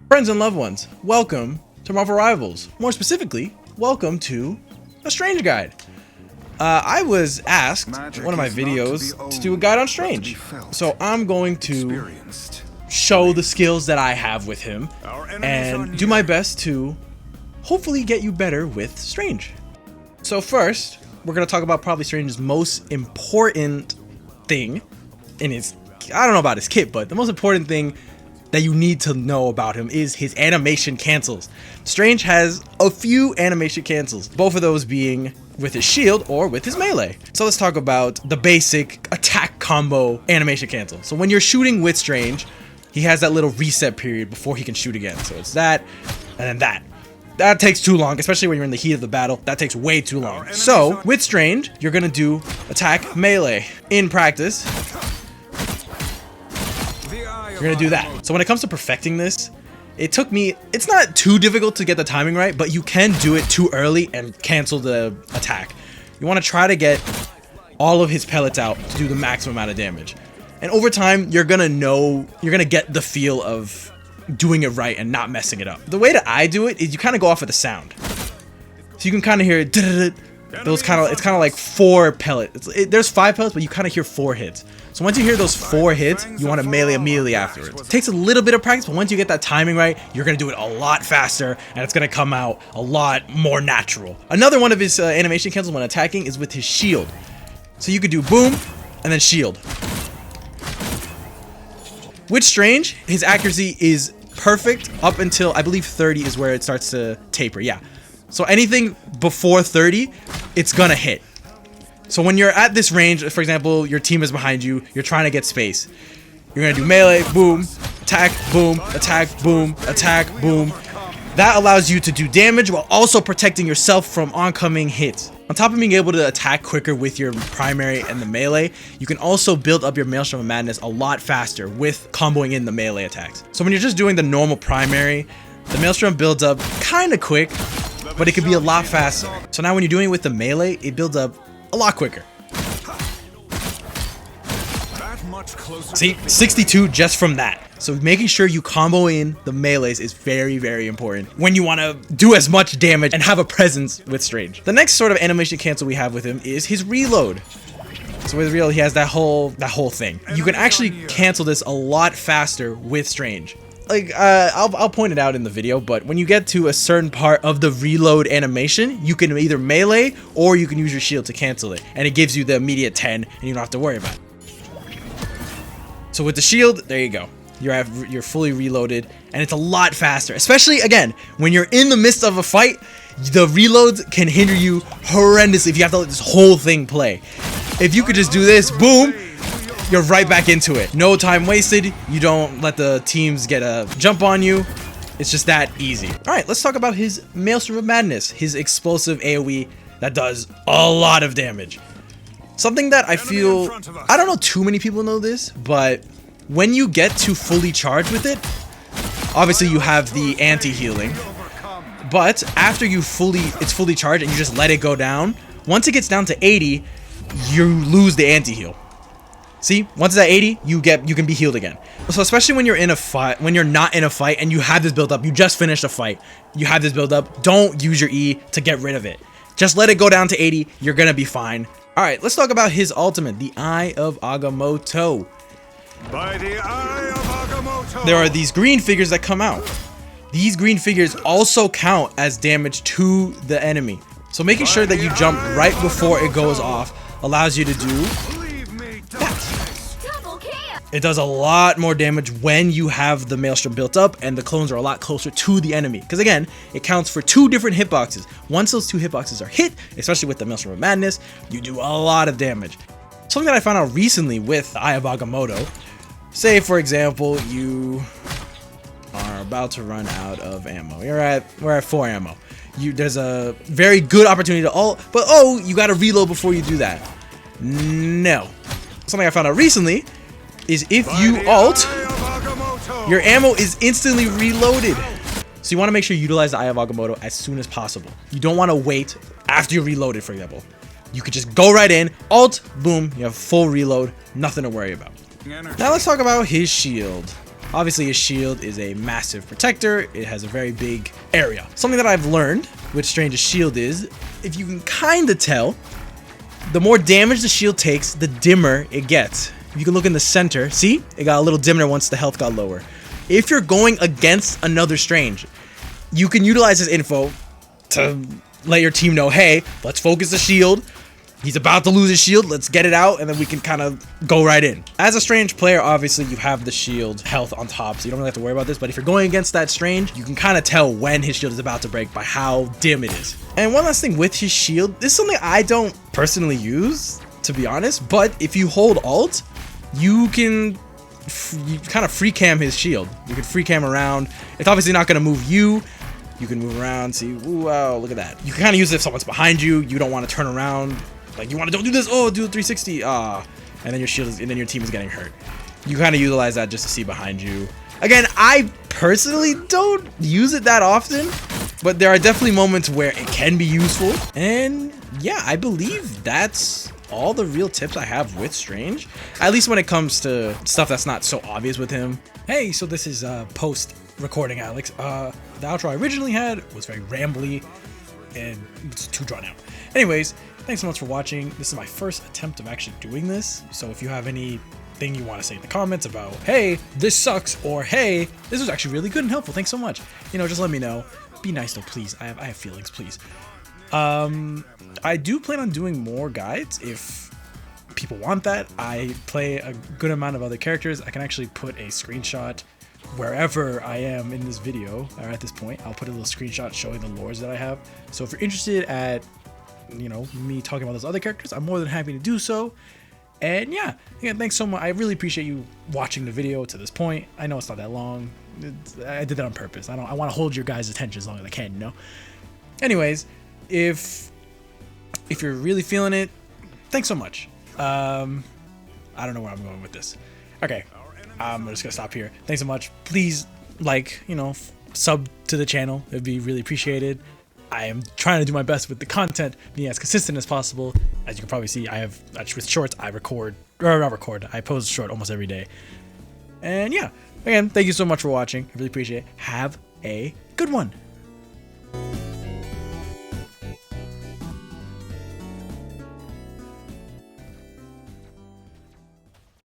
Friends and loved ones, welcome to Marvel Rivals. More specifically, welcome to a Strange guide. I was asked in one of my videos to do a guide on Strange, so I'm going to show the skills that I have with him and do my best to hopefully get you better with Strange. So first, we're going to talk about probably Strange's most important thing in his, I don't know about his kit, but the most important thing that you need to know about him is his animation cancels. Strange has a few animation cancels, both of those being with his shield or with his melee. So let's talk about the basic attack combo animation cancel. So when you're shooting with Strange, he has that little reset period before he can shoot again. So it's that, and then that. That takes too long, especially when you're in the heat of the battle. That takes way too long. So with Strange, you're gonna do attack melee. In practice, you're gonna do that. So when it comes to perfecting this, it took me, it's not too difficult to get the timing right, but you can do it too early and cancel the attack. You wanna try to get all of his pellets out to do the maximum amount of damage. And over time, you're gonna get the feel of doing it right and not messing it up. The way that I do it is you kind of go off of the sound. So you can kind of hear those it's kind of like 4 pellets. There's 5 pellets, but you kind of hear 4 hits. So once you hear those 4 hits, you want to melee immediately afterwards. It takes a little bit of practice, but once you get that timing right, you're going to do it a lot faster, and it's going to come out a lot more natural. Another one of his animation cancels when attacking is with his shield. So you could do boom, and then shield. With Strange, his accuracy is perfect up until, I believe 30 is where it starts to taper, yeah. So anything before 30, it's gonna hit. So when you're at this range, for example, your team is behind you, you're trying to get space. You're gonna do melee, boom, attack, boom, attack, boom, attack, boom. That allows you to do damage while also protecting yourself from oncoming hits. On top of being able to attack quicker with your primary and the melee, you can also build up your Maelstrom of Madness a lot faster with comboing in the melee attacks. So when you're just doing the normal primary, the Maelstrom builds up kind of quick, but it could be a lot faster. So now when you're doing it with the melee, it builds up a lot quicker. See, 62 just from that. So making sure you combo in the melees is very, very important when you want to do as much damage and have a presence with Strange. The next sort of animation cancel we have with him is his reload. So with reload, he has that whole thing. You can actually cancel this a lot faster with Strange. Like, I'll point it out in the video, but when you get to a certain part of the reload animation, you can either melee or you can use your shield to cancel it, and it gives you the immediate 10 and you don't have to worry about it. So with the shield, there you go. You're fully reloaded, and it's a lot faster, especially again when you're in the midst of a fight. The reloads can hinder you horrendously if you have to let this whole thing play. If you could just do this, boom, you're right back into it. No time wasted. You don't let the teams get a jump on you. It's just that easy. All right, let's talk about his Maelstrom of Madness, his explosive AoE that does a lot of damage. Something that I feel, I don't know too many people know this, but when you get to fully charged with it, obviously you have the anti-healing, but after it's fully charged and you just let it go down, once it gets down to 80, you lose the anti-heal. See, once it's at 80, you can be healed again. So especially when you're in a fight, when you're not in a fight and you have this build up, you just finished a fight, you have this build up, don't use your E to get rid of it. Just let it go down to 80, you're gonna be fine. All right, let's talk about his ultimate, the Eye of Agamotto. By the Eye of Agamotto. There are these green figures that come out. These green figures also count as damage to the enemy. So making sure that you jump right before it goes off allows you to do that. It does a lot more damage when you have the Maelstrom built up and the clones are a lot closer to the enemy. Because again, it counts for 2 different hitboxes. Once those 2 hitboxes are hit, especially with the Maelstrom of Madness, you do a lot of damage. Something that I found out recently with Eye of Agamotto, say for example, you are about to run out of ammo. We're at 4 ammo. There's a very good opportunity to ult, but oh, you gotta reload before you do that. No. Something I found out recently is if you ult, your ammo is instantly reloaded. So you want to make sure you utilize the Eye of Agamotto as soon as possible. You don't want to wait after you're reloaded, for example. You could just go right in, ult, boom, you have full reload, nothing to worry about. Now let's talk about his shield. Obviously, his shield is a massive protector. It has a very big area. Something that I've learned with Strange's shield is, if you can kind of tell, the more damage the shield takes, the dimmer it gets. If you can look in the center, see? It got a little dimmer once the health got lower. If you're going against another Strange, you can utilize this info to let your team know, hey, let's focus the shield. He's about to lose his shield. Let's get it out, and then we can kind of go right in. As a Strange player, obviously, you have the shield health on top, so you don't really have to worry about this. But if you're going against that Strange, you can kind of tell when his shield is about to break by how dim it is. And one last thing with his shield, this is something I don't personally use, to be honest. But if you hold Alt, you can kind of free cam his shield. You can free cam around. It's obviously not going to move you. You can move around. See, ooh, wow, look at that. You can kind of use it if someone's behind you. You don't want to turn around. Like, you want to, don't do this. Oh, do a 360. And then your shield is, and then your team is getting hurt. You kind of utilize that just to see behind you. Again, I personally don't use it that often, but there are definitely moments where it can be useful. And yeah, I believe that's all the real tips I have with Strange, at least when it comes to stuff that's not so obvious with him. Hey, so this is post recording, Alex. The outro I originally had was very rambly and it's too drawn out. Anyways, thanks so much for watching. This is my first attempt of actually doing this. So if you have anything you want to say in the comments about, hey, this sucks, or hey, this was actually really good and helpful, thanks so much. You know, just let me know. Be nice though, please. I have feelings, please. I do plan on doing more guides if people want that. I play a good amount of other characters. I can actually put a screenshot wherever I am in this video, or at this point. I'll put a little screenshot showing the lores that I have. So if you're interested at, you know, me talking about those other characters, I'm more than happy to do so. And yeah, again, thanks so much. I really appreciate you watching the video to this point. I know it's not that long. I did that on purpose. I want to hold your guys' attention as long as I can, you know? Anyways, if you're really feeling it, thanks so much. I don't know where I'm going with this. Okay, I'm just gonna stop here. Thanks so much. Please, like, you know, sub to the channel. It'd be really appreciated. I am trying to do my best with the content, being as consistent as possible. As you can probably see, I have, with shorts, I post short almost every day. And yeah, again, thank you so much for watching. I really appreciate it. Have a good one.